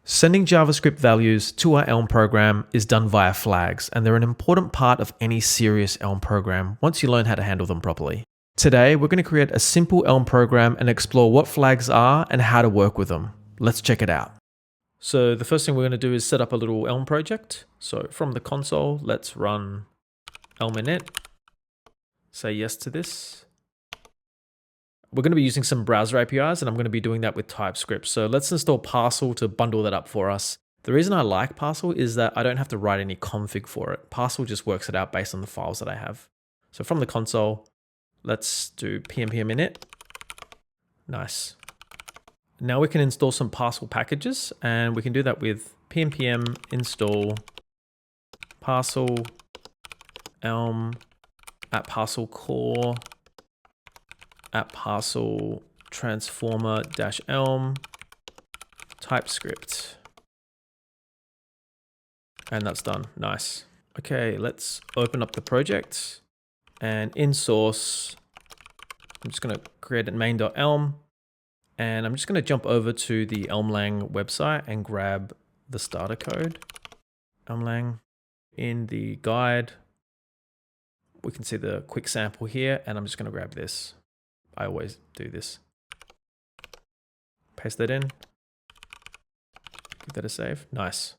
Sending JavaScript values to our Elm program is done via flags, and they're an important part of any serious Elm program once you learn how to handle them properly. Today, we're going to create a simple Elm program and explore what flags are and how to work with them. Let's check it out. So the first thing we're going to do is set up a little Elm project. So from the console, let's run Elm init. Say yes to this. We're going to be using some browser APIs, and I'm going to be doing that with TypeScript. So let's install Parcel to bundle that up for us. The reason I like Parcel is that I don't have to write any config for it. Parcel just works it out based on the files that I have. So from the console, let's do pnpm init. Nice. Now we can install some Parcel packages, and we can do that with pnpm install Parcel Elm at Parcel core at Parcel transformer-elm TypeScript. And that's done. Nice. Okay, let's open up the project, and in source, I'm just going to create a main.elm, and I'm just going to jump over to the Elmlang website and grab the starter code. Elmlang in the guide. We can see the quick sample here, and I'm just going to grab this. I always do this. Paste that in. Give that a save. Nice.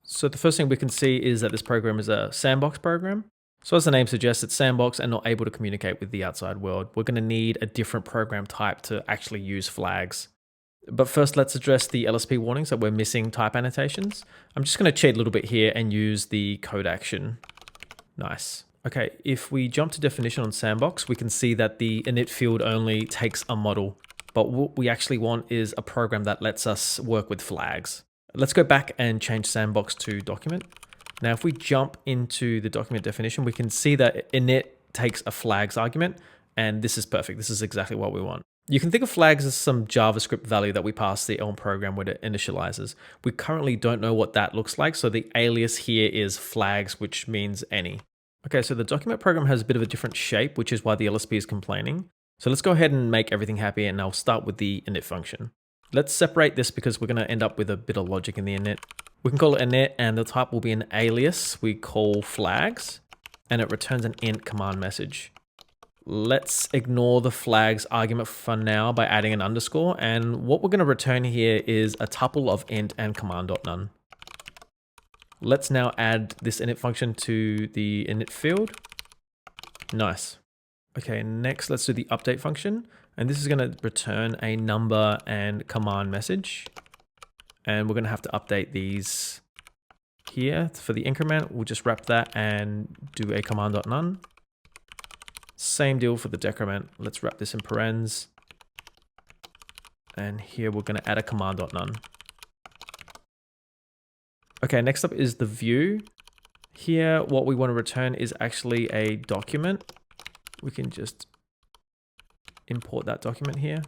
So the first thing we can see is that this program is a Sandbox program. So as the name suggests, it's Sandbox and not able to communicate with the outside world. We're going to need a different program type to actually use flags. But first, let's address the LSP warnings that we're missing type annotations. I'm just going to cheat a little bit here and use the code action. Nice. Okay, if we jump to definition on Sandbox, we can see that the init field only takes a model, but what we actually want is a program that lets us work with flags. Let's go back and change Sandbox to document. Now, if we jump into the document definition, we can see that init takes a flags argument, and this is perfect. This is exactly what we want. You can think of flags as some JavaScript value that we pass the Elm program when it initializes. We currently don't know what that looks like, so the alias here is flags, which means any. Okay, so the document program has a bit of a different shape, which is why the LSP is complaining. So let's go ahead and make everything happy, and I'll start with the init function. Let's separate this because we're going to end up with a bit of logic in the init. We can call it init, and the type will be an alias we call flags, and it returns an int command message. Let's ignore the flags argument for now by adding an underscore, and what we're going to return here is a tuple of int and command.none. Let's now add this init function to the init field. Nice. Okay, next let's do the update function. And this is going to return a number and command message. And we're going to have to update these here for the increment. We'll just wrap that and do a command.none. Same deal for the decrement. Let's wrap this in parens. And here we're going to add a command.none. Okay, next up is the view. Here, what we want to return is actually a document. We can just import that document here.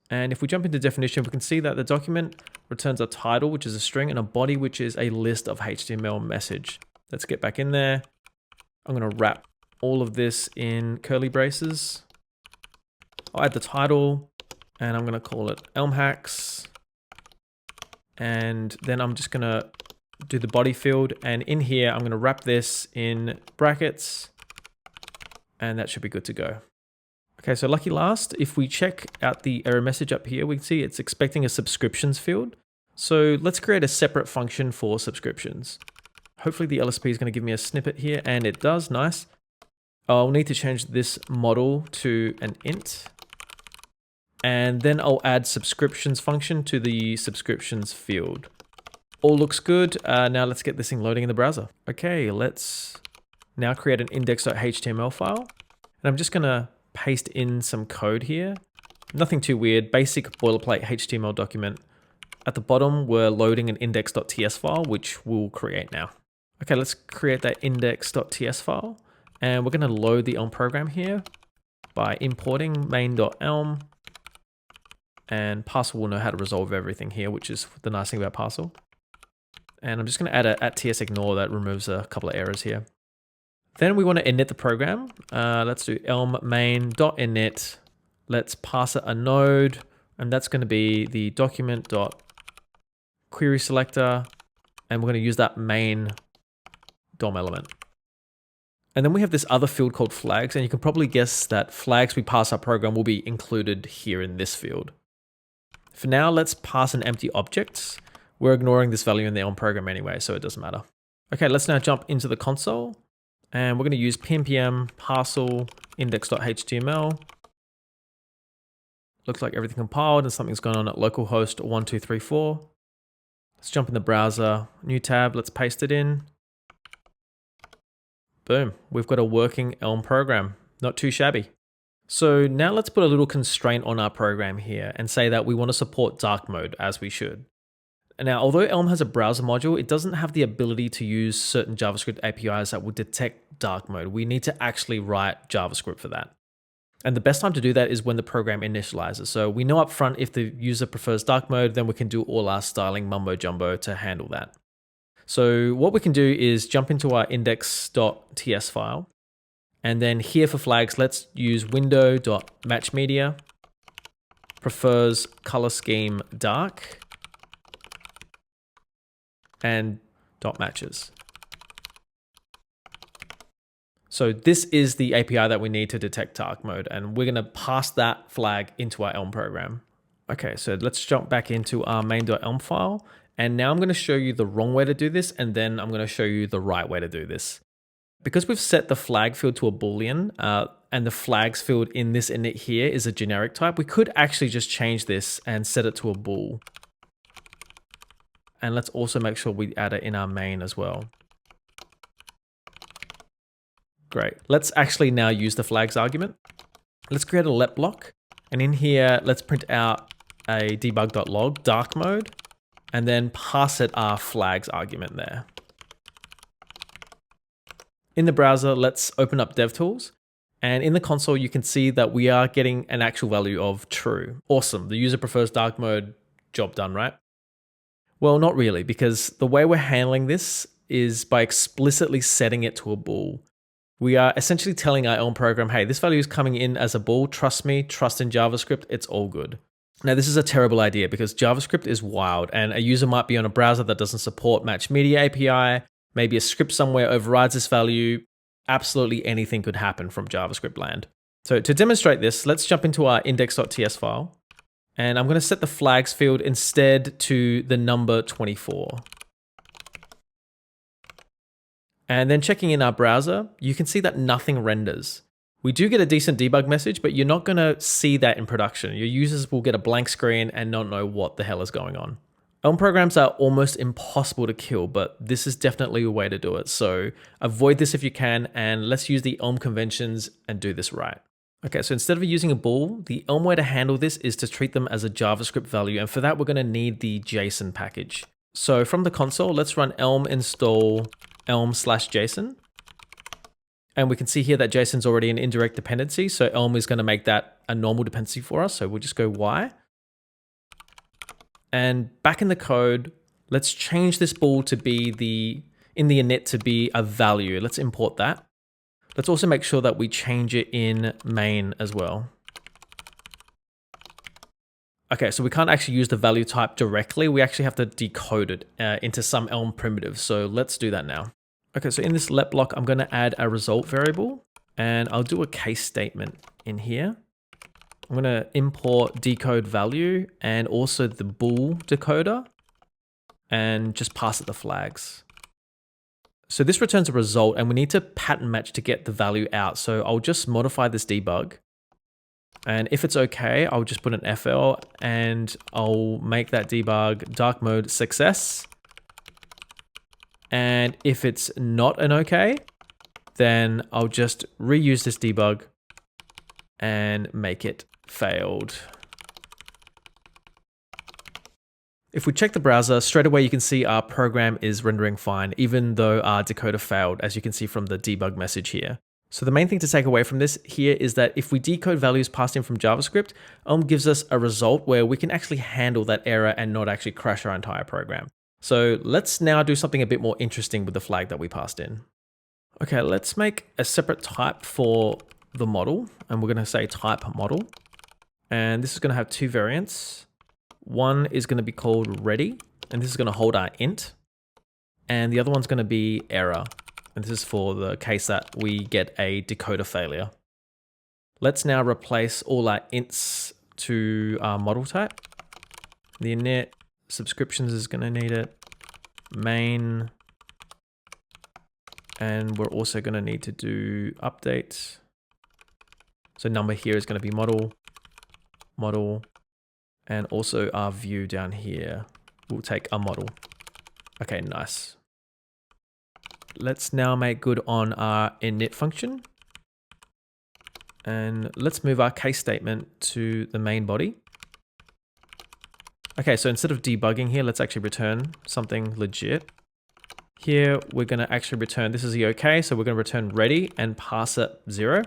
And if we jump into definition, we can see that the document returns a title, which is a string, and a body, which is a list of HTML message. Let's get back in there. I'm going to wrap all of this in curly braces. I'll add the title, and I'm going to call it Elm Hacks. And then I'm just going to do the body field. And in here, I'm going to wrap this in brackets. And that should be good to go. Okay, so lucky last, if we check out the error message up here, we can see it's expecting a subscriptions field. So let's create a separate function for subscriptions. Hopefully the LSP is going to give me a snippet here, and it does. Nice. I'll need to change this model to an int. And then I'll add subscriptions function to the subscriptions field. All looks good. Now let's get this thing loading in the browser. Okay, let's now create an index.html file. And I'm just going to paste in some code here. Nothing too weird, basic boilerplate HTML document. At the bottom, we're loading an index.ts file, which we'll create now. Okay, let's create that index.ts file. And we're going to load the Elm program here by importing main.elm. And Parcel will know how to resolve everything here, which is the nice thing about Parcel. And I'm just going to add a @tsignore that removes a couple of errors here. Then we want to init the program. Let's do elm main.init. Let's pass it a node, and that's going to be the document query selector, and we're going to use that main DOM element. And then we have this other field called flags, and you can probably guess that flags we pass our program will be included here in this field. For now, let's pass an empty object. We're ignoring this value in the Elm program anyway, so it doesn't matter. Okay, let's now jump into the console, and we're going to use pnpm parcel index.html. Looks like everything compiled and something's going on at localhost 1234. Let's jump in the browser, new tab, let's paste it in. Boom, we've got a working Elm program, not too shabby. So now let's put a little constraint on our program here and say that we want to support dark mode as we should. Now, although Elm has a browser module, it doesn't have the ability to use certain JavaScript APIs that will detect dark mode. We need to actually write JavaScript for that. And the best time to do that is when the program initializes. So we know up front if the user prefers dark mode, then we can do all our styling mumbo jumbo to handle that. So what we can do is jump into our index.ts file. And then here for flags, let's use window.matchMedia, prefers color scheme dark, and .matches. So this is the API that we need to detect dark mode, and we're going to pass that flag into our Elm program. Okay, so let's jump back into our main.elm file. And now I'm going to show you the wrong way to do this, and then I'm going to show you the right way to do this. Because we've set the flag field to a Boolean, and the flags field in this init here is a generic type, we could actually just change this and set it to a bool. And let's also make sure we add it in our main as well. Great. Let's actually now use the flags argument. Let's create a let block. And in here, let's print out a debug.log dark mode, and then pass it our flags argument there. In the browser, let's open up DevTools. And in the console, you can see that we are getting an actual value of true. Awesome. The user prefers dark mode. Job done, right? Well, not really, because the way we're handling this is by explicitly setting it to a bool. We are essentially telling our Elm program, hey, this value is coming in as a bool. Trust me, trust in JavaScript. It's all good. Now, this is a terrible idea because JavaScript is wild, and a user might be on a browser that doesn't support Match Media API. Maybe a script somewhere overrides this value. Absolutely anything could happen from JavaScript land. So to demonstrate this, let's jump into our index.ts file. And I'm going to set the flags field instead to the number 24. And then checking in our browser, you can see that nothing renders. We do get a decent debug message, but you're not going to see that in production. Your users will get a blank screen and not know what the hell is going on. Elm programs are almost impossible to kill, but this is definitely a way to do it. So avoid this if you can, and let's use the Elm conventions and do this right. Okay, so instead of using a bool, the Elm way to handle this is to treat them as a JavaScript value, and for that we're going to need the JSON package. So from the console, let's run elm install elm/JSON. And we can see here that JSON's already an indirect dependency, so Elm is going to make that a normal dependency for us. So we'll just go Y. And back in the code, let's change this bool to be in the init to be a value. Let's import that. Let's also make sure that we change it in main as well. Okay, so we can't actually use the value type directly. We actually have to decode it into some Elm primitive. So let's do that now. Okay, so in this let block, I'm going to add a result variable, and I'll do a case statement in here. I'm going to import decode value and also the bool decoder, and just pass it the flags. So this returns a result, and we need to pattern match to get the value out. So I'll just modify this debug. And if it's okay, I'll just put an FL, and I'll make that debug dark mode success. And if it's not an okay, then I'll just reuse this debug and make it failed. If we check the browser, straight away you can see our program is rendering fine, even though our decoder failed, as you can see from the debug message here. So the main thing to take away from this here is that if we decode values passed in from JavaScript, Elm gives us a result where we can actually handle that error and not actually crash our entire program. So let's now do something a bit more interesting with the flag that we passed in. Okay, let's make a separate type for the model, and we're going to say type model. And this is going to have two variants. One is going to be called ready, and this is going to hold our int. And the other one's going to be error. And this is for the case that we get a decoder failure. Let's now replace all our ints to our model type. The init subscriptions is going to need it. Main. And we're also going to need to do update. So number here is going to be model, and also our view down here will take a model. Okay, nice. Let's now make good on our init function. And let's move our case statement to the main body. Okay, so instead of debugging here, let's actually return something legit. Here, we're going to actually return, this is the okay, so we're going to return ready and pass it 0.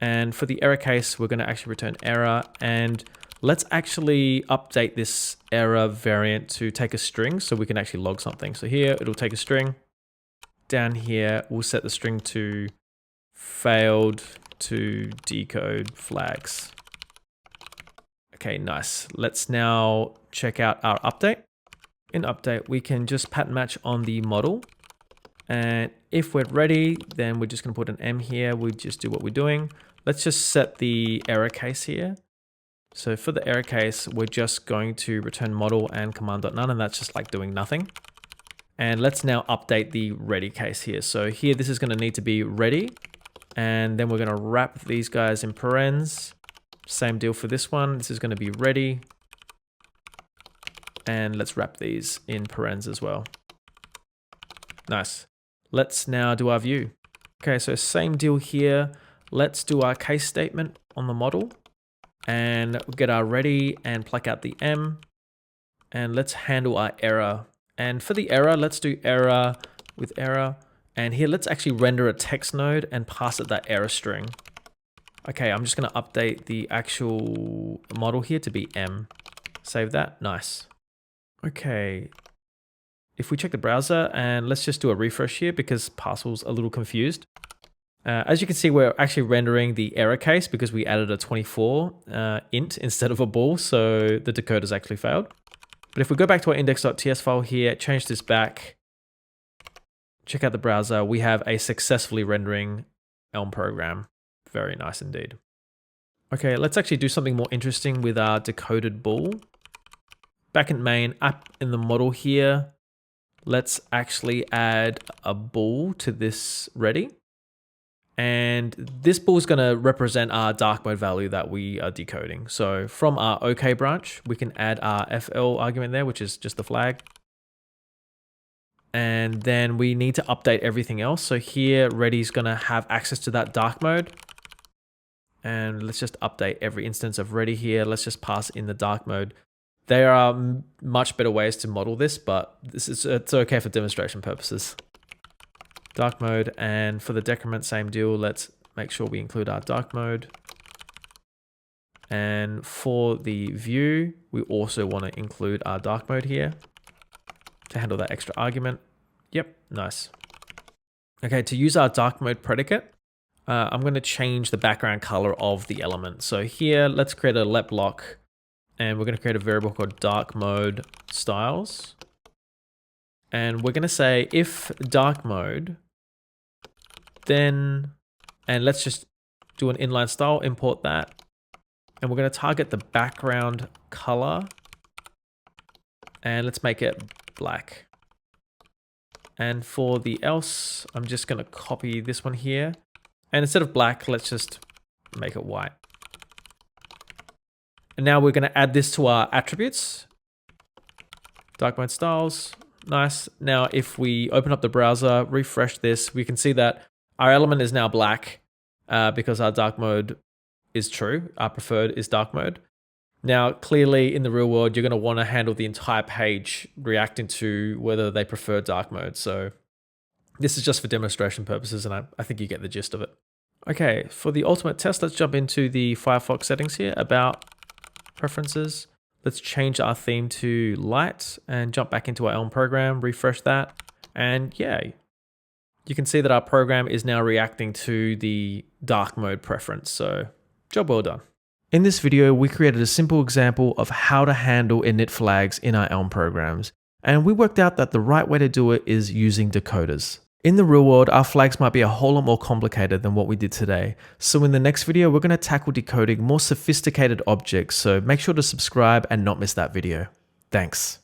And for the error case, we're going to actually return error. And let's actually update this error variant to take a string so we can actually log something. So here, it'll take a string. Down here, we'll set the string to failed to decode flags. Okay, nice. Let's now check out our update. In update, we can just pattern match on the model. And if we're ready, then we're just going to put an M here. We just do what we're doing. Let's just set the error case here. So for the error case, we're just going to return model and command.none, and that's just like doing nothing. And let's now update the ready case here. So here, this is going to need to be ready. And then we're going to wrap these guys in parens. Same deal for this one. This is going to be ready. And let's wrap these in parens as well. Nice. Let's now do our view. Okay, so same deal here. Let's do our case statement on the model. And we'll get our ready and pluck out the M. And let's handle our error. And for the error, let's do error with error. And here, let's actually render a text node and pass it that error string. Okay, I'm just going to update the actual model here to be M. Save that. Nice. Okay. If we check the browser, and let's just do a refresh here because Parcel's a little confused. As you can see, we're actually rendering the error case because we added a 24 int instead of a bool, so the decoder's actually failed. But if we go back to our index.ts file here, change this back, check out the browser, we have a successfully rendering Elm program. Very nice indeed. Okay, let's actually do something more interesting with our decoded bool. Back in main, up in the model here, let's actually add a bool to this ready. And this bool is going to represent our dark mode value that we are decoding. So from our OK branch, we can add our FL argument there, which is just the flag. And then we need to update everything else. So here, ready is going to have access to that dark mode. And let's just update every instance of ready here. Let's just pass in the dark mode. There are much better ways to model this, but it's okay for demonstration purposes. Dark mode, and for the decrement, same deal. Let's make sure we include our dark mode. And for the view, we also want to include our dark mode here to handle that extra argument. Yep, nice. Okay, to use our dark mode predicate, I'm going to change the background color of the element. So here, let's create a let block, and we're going to create a variable called dark mode styles. And we're going to say if dark mode, then, and let's just do an inline style, import that. And we're going to target the background color. And let's make it black. And for the else, I'm just going to copy this one here. And instead of black, let's just make it white. And now we're going to add this to our attributes. Dark mode styles. Nice. Now, if we open up the browser, refresh this, we can see that our element is now black because our dark mode is true. Our preferred is dark mode. Now, clearly in the real world, you're going to want to handle the entire page reacting to whether they prefer dark mode. So this is just for demonstration purposes, and I think you get the gist of it. Okay, for the ultimate test, let's jump into the Firefox settings here, about preferences. Let's change our theme to light and jump back into our Elm program, refresh that, and yay. You can see that our program is now reacting to the dark mode preference. So job well done. In this video, we created a simple example of how to handle init flags in our Elm programs, and we worked out that the right way to do it is using decoders. In the real world, our flags might be a whole lot more complicated than what we did today. So in the next video, we're going to tackle decoding more sophisticated objects. So make sure to subscribe and not miss that video. Thanks.